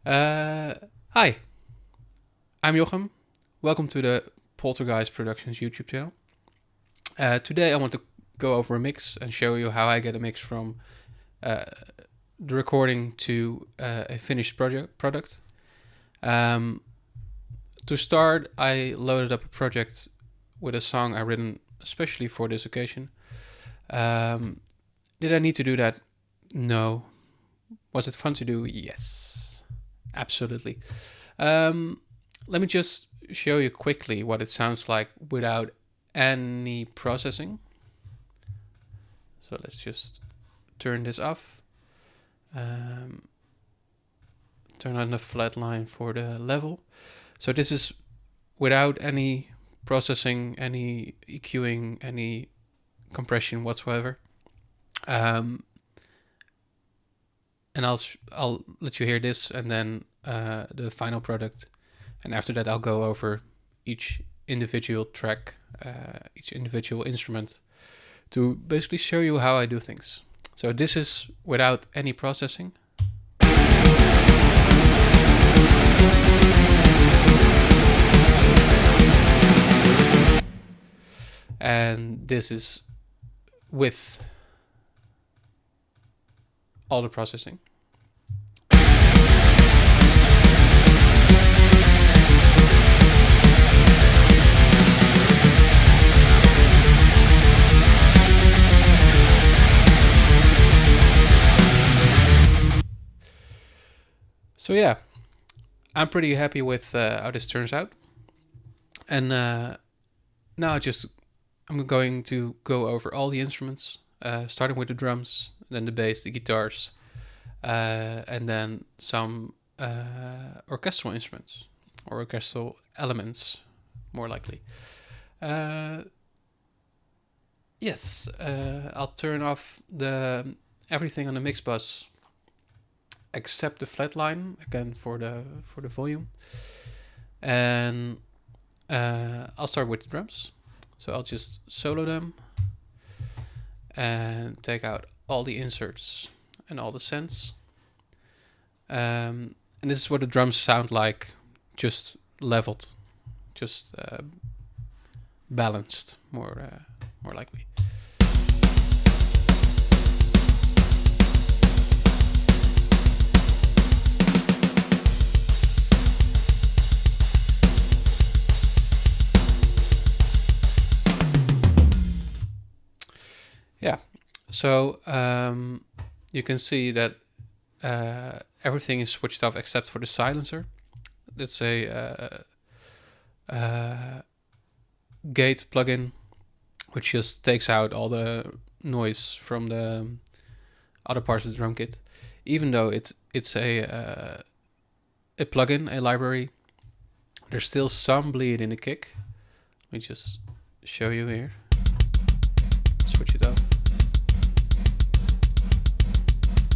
Uh, Hi, I'm Jochem. Welcome to the Poltergeist Productions YouTube channel. Today I want to go over a mix and show you how I get a mix from uh, the recording to a finished product. Um, to start, I loaded up a project with a song I written especially for this occasion. Did I need to do that? No. Was it fun to do? Yes, absolutely. Let me just show you quickly what it sounds like without any processing. So let's just turn this off. Turn on the flat line for the level. So this is without any processing, any EQing, any compression whatsoever. And I'll let you hear this and then the final product, and after that I'll go over each individual track, each individual instrument, to basically show you how I do things. So this is without any processing. And this is with all the processing. So yeah, I'm pretty happy with how this turns out. And now I'm going to go over all the instruments, starting with the drums, then the bass, the guitars, and then some orchestral instruments or orchestral elements, more likely. Yes, I'll turn off everything on the mix bus except the flat line again for the volume, and I'll start with the drums. So I'll just solo them and take out all the inserts and all the sends. And this is what the drums sound like, just leveled, just balanced, more likely. Yeah, so you can see that everything is switched off except for the silencer. That's a gate plugin, which just takes out all the noise from the other parts of the drum kit. Even though it's a plugin, a library, there's still some bleed in the kick. Let me just show you here. Switch it off.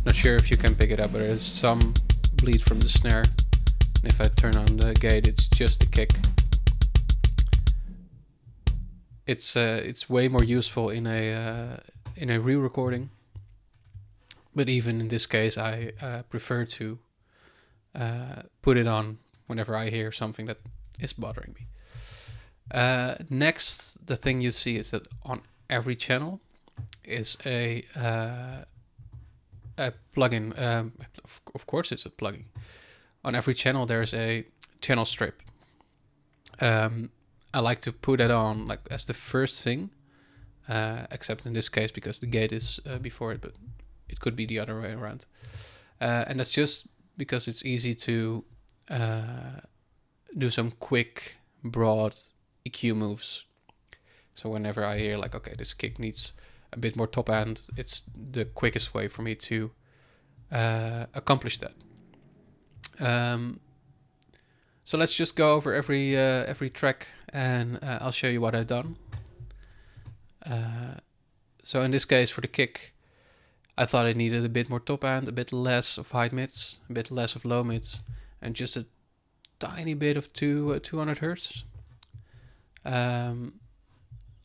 Not sure if you can pick it up, but there's some bleed from the snare. And if I turn on the gate, it's just the kick. It's way more useful in a re-recording. But even in this case, I prefer to put it on whenever I hear something that is bothering me. Next, the thing you see is that on every channel is a plugin. Of course, it's a plugin. On every channel, there's a channel strip. I like to put that on like as the first thing, except in this case because the gate is before it, but it could be the other way around. And that's just because it's easy to do some quick, broad EQ moves. So whenever I hear like, okay, this kick needs a bit more top end, it's the quickest way for me to accomplish that. So let's just go over every track, and I'll show you what I've done. So in this case, for the kick, I thought I needed a bit more top end, a bit less of high mids, a bit less of low mids, and just a tiny bit of 200 hertz. I'll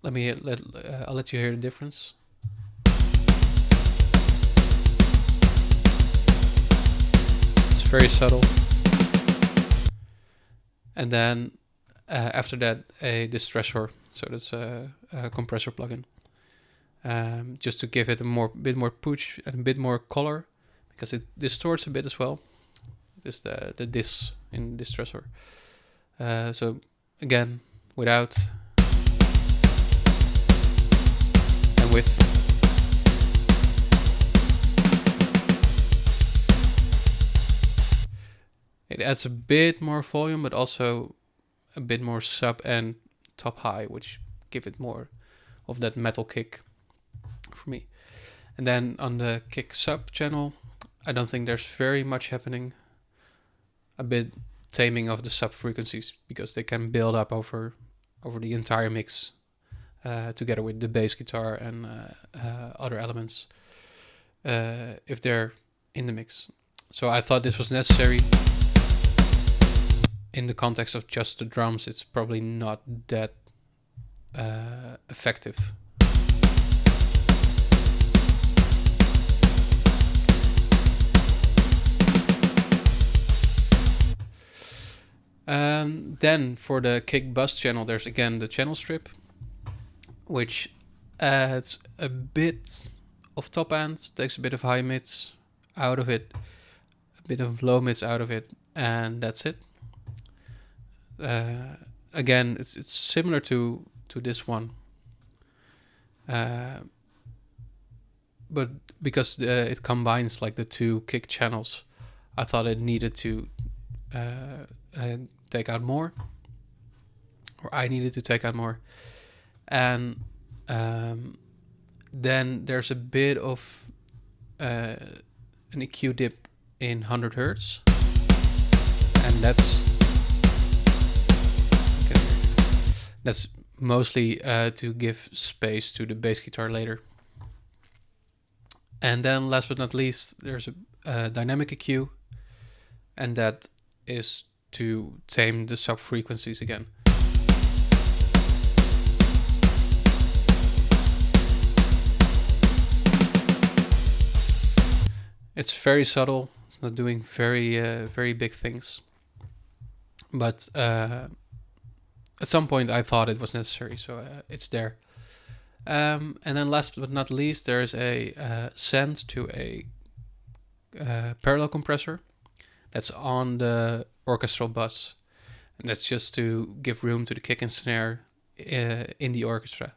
let you hear the difference. It's very subtle. and then after that a distressor, so that's a compressor plugin, just to give it a bit more push and a bit more color, because it distorts a bit as well. This the dis in distressor. So again, without and with. It adds a bit more volume, but also a bit more sub and top high, which give it more of that metal kick for me. And then on the kick sub channel, I don't think there's very much happening. A bit taming of the sub frequencies, because they can build up over the entire mix, together with the bass guitar and other elements, if they're in the mix. So I thought this was necessary. In the context of just the drums, it's probably not that effective. Then for the kick bus channel, there's again the channel strip, which adds a bit of top end, takes a bit of high mids out of it, a bit of low mids out of it, and that's it. Again, it's similar to this one, but because it combines like the two kick channels, I thought it needed to take out more, or I needed to take out more. And then there's a bit of an EQ dip in 100 hertz, and that's mostly to give space to the bass guitar later. And then last but not least, there's a dynamic EQ, and that is to tame the sub frequencies again. It's very subtle. It's not doing very big things, but at some point I thought it was necessary, so it's there. And then last but not least, there's a send to a parallel compressor that's on the orchestral bus, and that's just to give room to the kick and snare in the orchestra.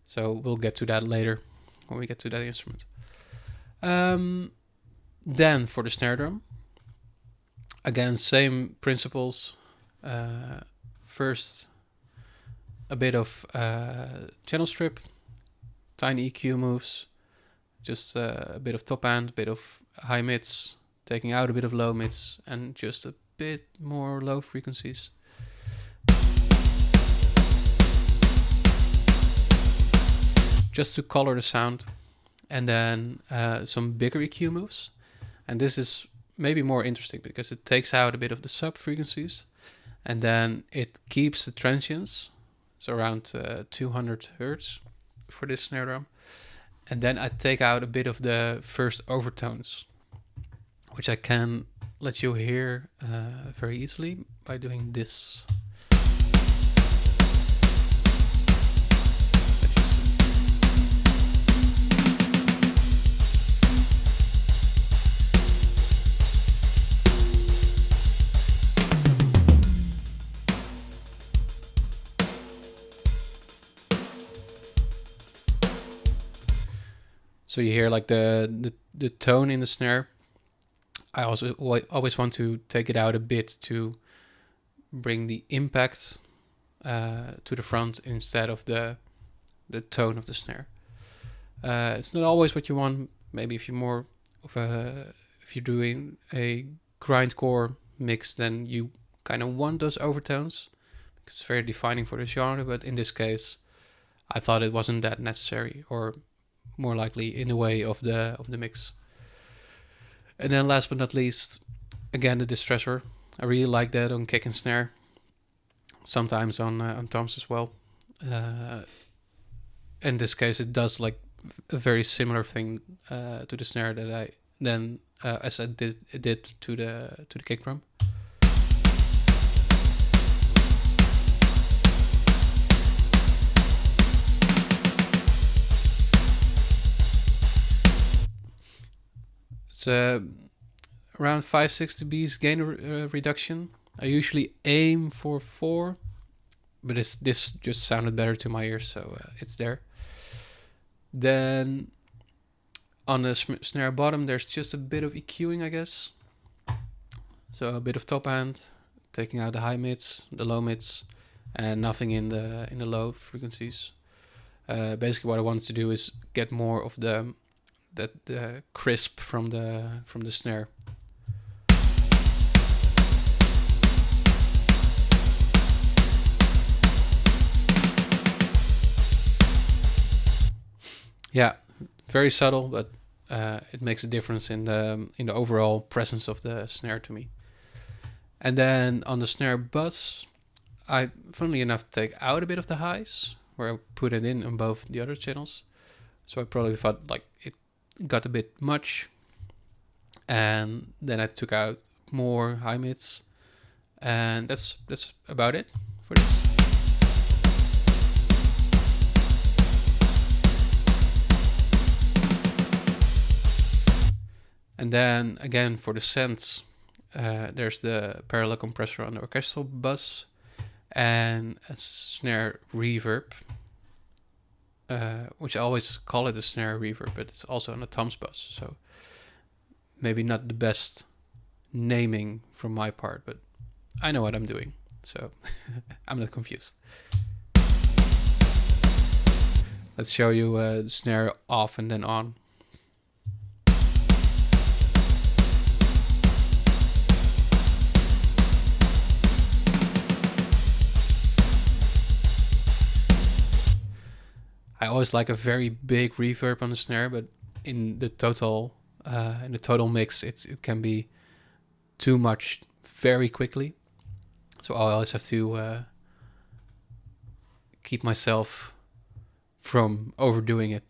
So we'll get to that later when we get to that instrument. Then for the snare drum, again, same principles. First, a bit of channel strip, tiny EQ moves, just a bit of top end, a bit of high mids, taking out a bit of low mids, and just a bit more low frequencies. Just to color the sound. And then some bigger EQ moves. And this is maybe more interesting because it takes out a bit of the sub frequencies, and then it keeps the transients, so around 200 hertz for this snare drum. And then I take out a bit of the first overtones, which I can let you hear very easily by doing this. So you hear like the tone in the snare. I also always want to take it out a bit to bring the impact to the front instead of the tone of the snare. It's not always what you want. Maybe if you're more of if you're doing a grindcore mix, then you kind of want those overtones because it's very defining for the genre. But in this case, I thought it wasn't that necessary, or more likely in the way of the mix. And then last but not least, again, the distressor. I really like that on kick and snare. Sometimes on toms as well. In this case, it does like a very similar thing to the snare that I then as I did to the kick drum. around 5-6 dBs gain reduction. I usually aim for 4, but this just sounded better to my ears, so it's there. Then on the snare bottom, there's just a bit of EQing, I guess. So a bit of top end, taking out the high mids, the low mids, and nothing in the low frequencies. Basically, what I want to do is get more of the crisp from the snare. Yeah, very subtle, but it makes a difference in the overall presence of the snare to me. And then on the snare buzz, I, funnily enough, take out a bit of the highs, where I put it in on both the other channels. So I probably thought like it got a bit much, and then I took out more high mids, and that's about it for this. And then again for the sends, there's the parallel compressor on the orchestral bus and a snare reverb, which I always call it a snare reverb, but it's also on the toms bus. So maybe not the best naming from my part, but I know what I'm doing, so I'm not confused. Let's show you the snare off and then on. I always like a very big reverb on the snare, but in the total mix, it can be too much very quickly. So I always have to keep myself from overdoing it.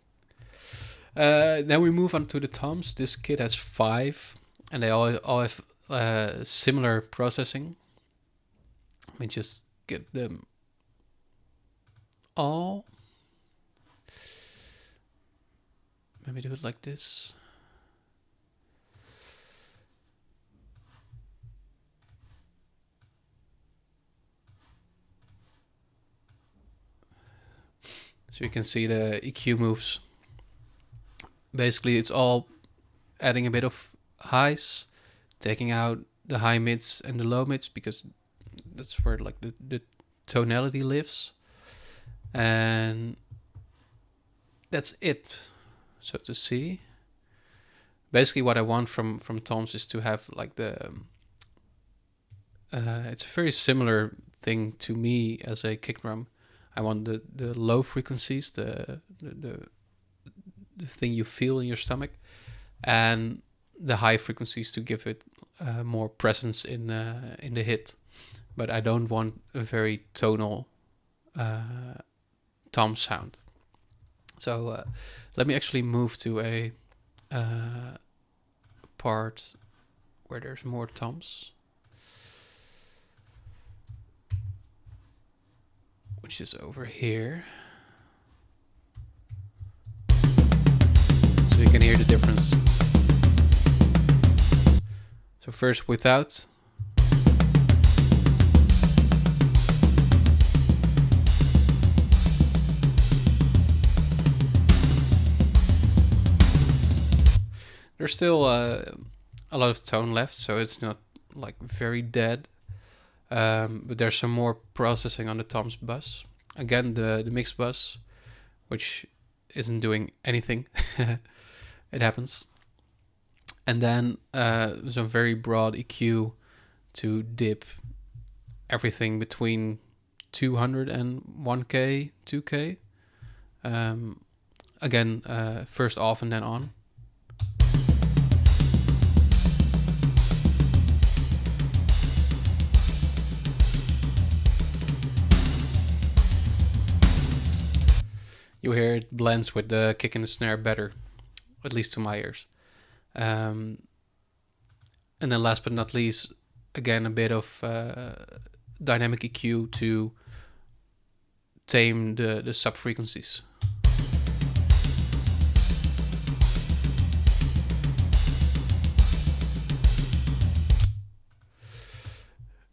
Then we move on to the toms. This kit has 5, and they all have similar processing. Let me just get them all. Let me do it like this. So you can see the EQ moves. Basically, it's all adding a bit of highs, taking out the high mids and the low mids, because that's where like the tonality lives. And that's it, so to see. Basically what I want from toms is to have like the it's a very similar thing to me as a kick drum. I want the low frequencies, the thing you feel in your stomach, and the high frequencies to give it more presence in the hit. But I don't want a very tonal tom sound. So let me actually move to a part where there's more toms, which is over here. So you can hear the difference. So first without. There's still a lot of tone left, so it's not like very dead. But there's some more processing on the toms bus. Again, the mix bus, which isn't doing anything. It happens. And then some very broad EQ to dip everything between 200 and 1K, 2K. Again, first off and then on. You hear it blends with the kick and the snare better, at least to my ears. And then last but not least, again, a bit of dynamic EQ to tame the sub frequencies.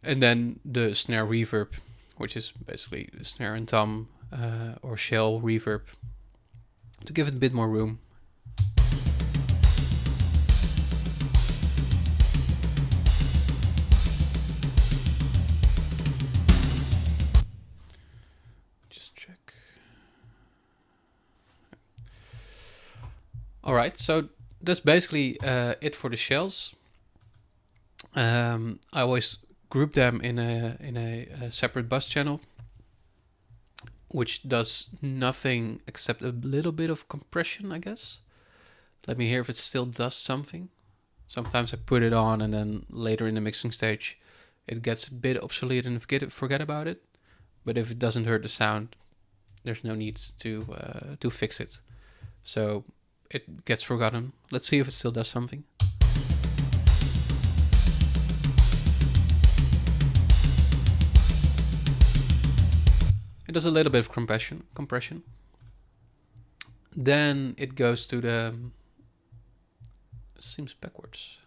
And then the snare reverb, which is basically snare and tom or shell reverb, to give it a bit more room. Just check. All right, so that's basically it for the shells. I always group them in a separate bus channel, which does nothing except a little bit of compression, I guess. Let me hear if it still does something. Sometimes I put it on and then later in the mixing stage it gets a bit obsolete and forget about it. But if it doesn't hurt the sound, there's no need to fix it. So it gets forgotten. Let's see if it still does something. It does a little bit of compression. Then it goes to the... seems backwards.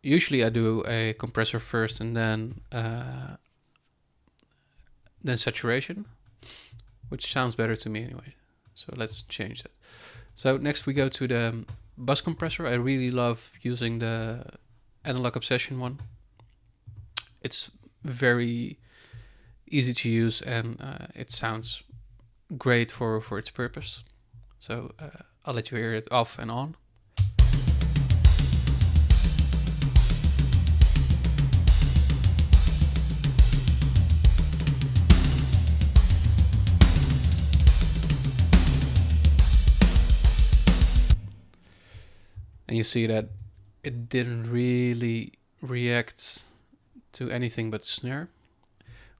Usually I do a compressor first and then saturation, which sounds better to me anyway. So let's change that. So next we go to the bus compressor. I really love using the Analog Obsession one. It's very easy to use and it sounds great for its purpose. So I'll let you hear it off and on. And you see that it didn't really react to anything but snare,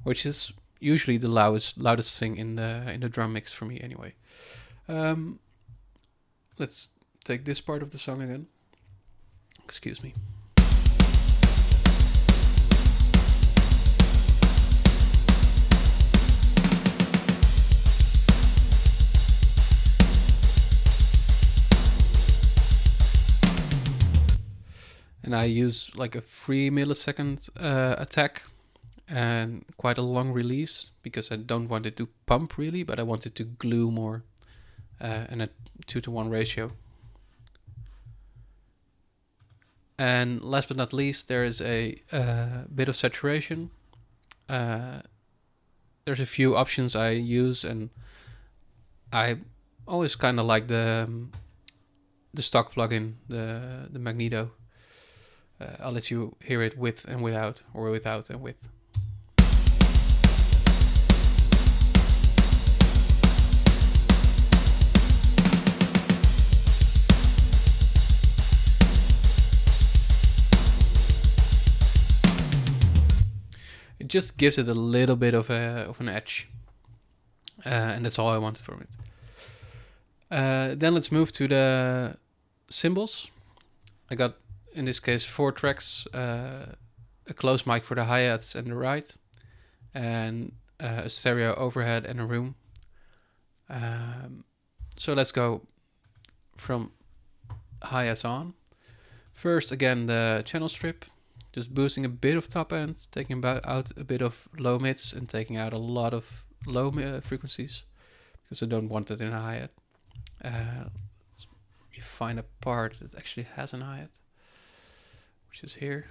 which is usually the loudest thing in the drum mix for me anyway. Let's take this part of the song again. Excuse me. And I use like a 3 millisecond attack and quite a long release because I don't want it to pump really, but I want it to glue more in a 2-to-1 ratio. And last but not least, there is a bit of saturation. There's a few options I use, and I always kind of like the stock plugin, the Magneto. I'll let you hear it with and without, or without and with. It just gives it a little bit of an edge, and that's all I wanted from it. Then let's move to the cymbals. I got, in this case, 4 tracks, a close mic for the hi-hats and the ride, and a stereo overhead and a room. So let's go from hi-hats on. First, again, the channel strip, just boosting a bit of top end, taking out a bit of low mids and taking out a lot of low frequencies because I don't want it in a hi-hat. Let's find a part that actually has an hi-hat, which is here.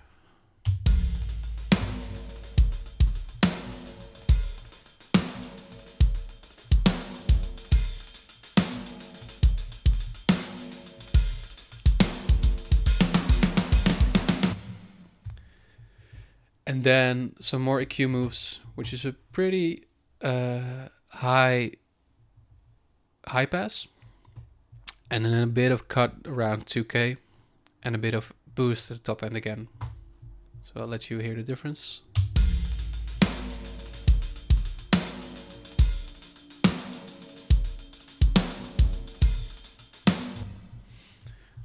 And then some more EQ moves, which is a pretty high pass. And then a bit of cut around 2K and a bit of boost at the top end again. So I'll let you hear the difference.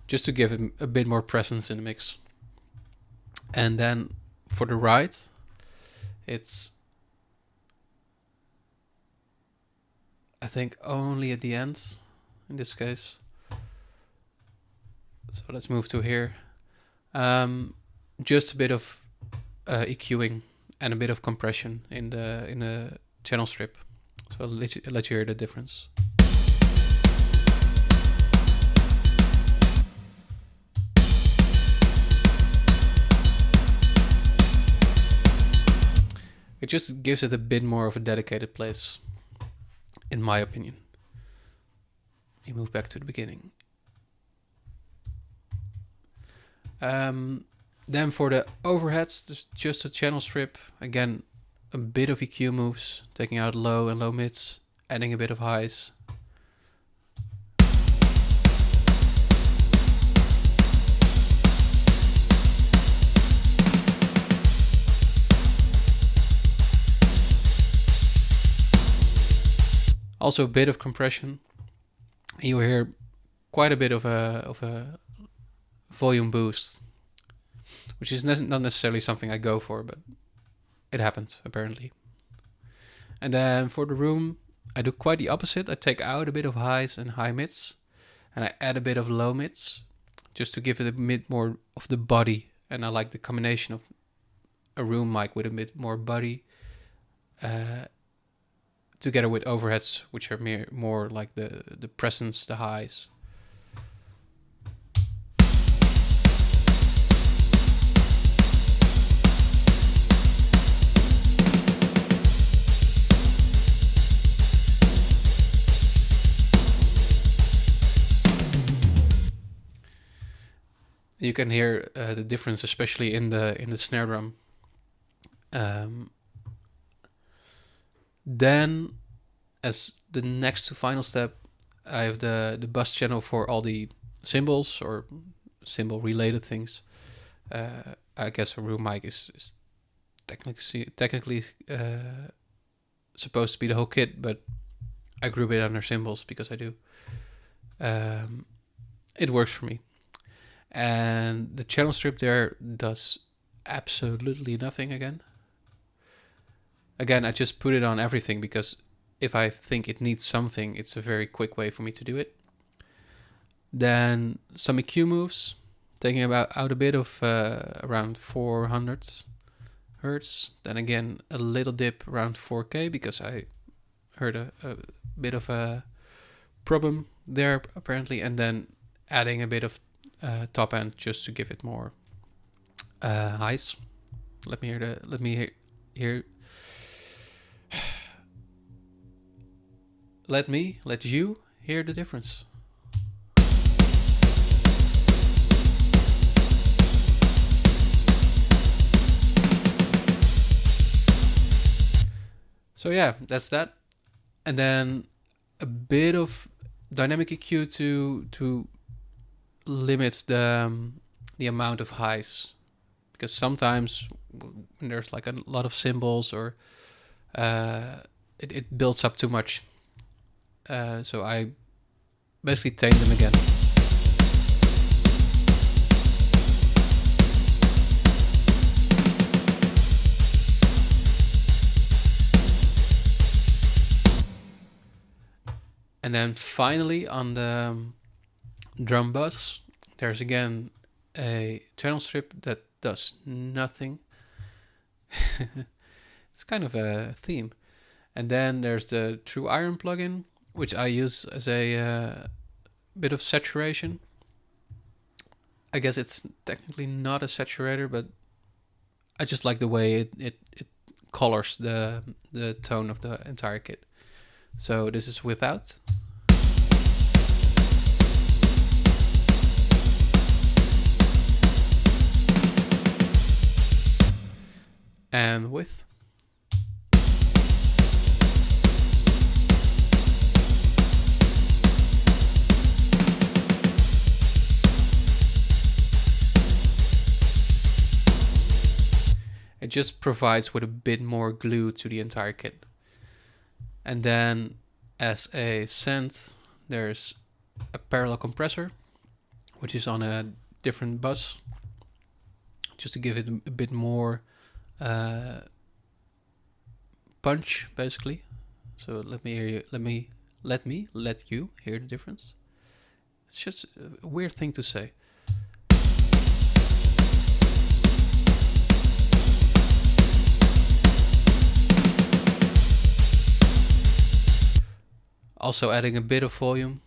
Just to give it a bit more presence in the mix. And then for the ride, it's, I think, only at the end in this case. So let's move to here. just a bit of EQing and a bit of compression in the channel strip. So I'll let you hear the difference. It just gives it a bit more of a dedicated place, in my opinion. You move back to the beginning. Then for the overheads, there's just a channel strip. Again, a bit of EQ moves, taking out low and low mids, adding a bit of highs. Also a bit of compression. You hear quite a bit of a volume boost, which is not necessarily something I go for, but it happens apparently. And then for the room, I do quite the opposite. I take out a bit of highs and high mids, and I add a bit of low mids, just to give it a bit more of the body. And I like the combination of a room mic with a bit more body, together with overheads, which are more like the presence, the highs. You can hear the difference, especially in the snare drum. Then, as the next to final step, I have the bus channel for all the cymbals or cymbal related things. I guess a room mic is technically supposed to be the whole kit, but I group it under cymbals because I do. It works for me. And the channel strip there does absolutely nothing again. Again, I just put it on everything because if I think it needs something, it's a very quick way for me to do it. Then some EQ moves, taking out a bit of around 400 hertz. Then again, a little dip around 4K because I heard a bit of a problem there apparently. And then adding a bit of top end just to give it more highs. Let you hear the difference. So yeah, that's that. And then a bit of dynamic EQ to limit the amount of highs, because sometimes when there's like a lot of cymbals or it builds up too much. So I basically tame them again. And then finally on the drum bus, there's again a channel strip that does nothing. It's kind of a theme. And then there's the True Iron plugin, which I use as a bit of saturation. I guess it's technically not a saturator, but I just like the way it colors the tone of the entire kit. So this is without. And with. It just provides with a bit more glue to the entire kit. And then as a send, there's a parallel compressor, which is on a different bus, just to give it a bit more punch, basically. So let you hear the difference. It's just a weird thing to say. Also adding a bit of volume,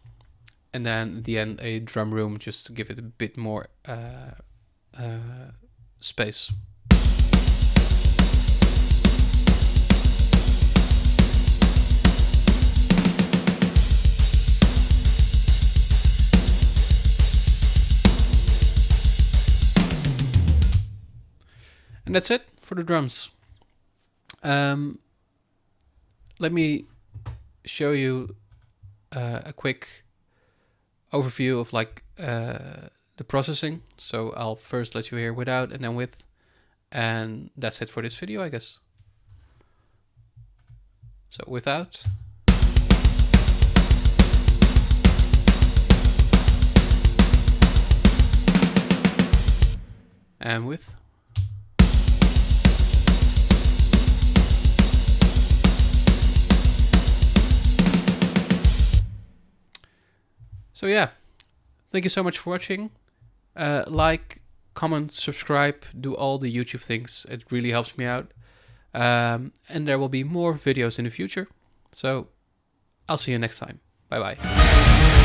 and then at the end a drum room just to give it a bit more space. And that's it for the drums. Let me show you a quick overview of like the processing. So I'll first let you hear without and then with, and that's it for this video, I guess. So without. And with. So yeah, thank you so much for watching. Like, comment, subscribe, do all the YouTube things. It really helps me out. And there will be more videos in the future. So I'll see you next time. Bye bye.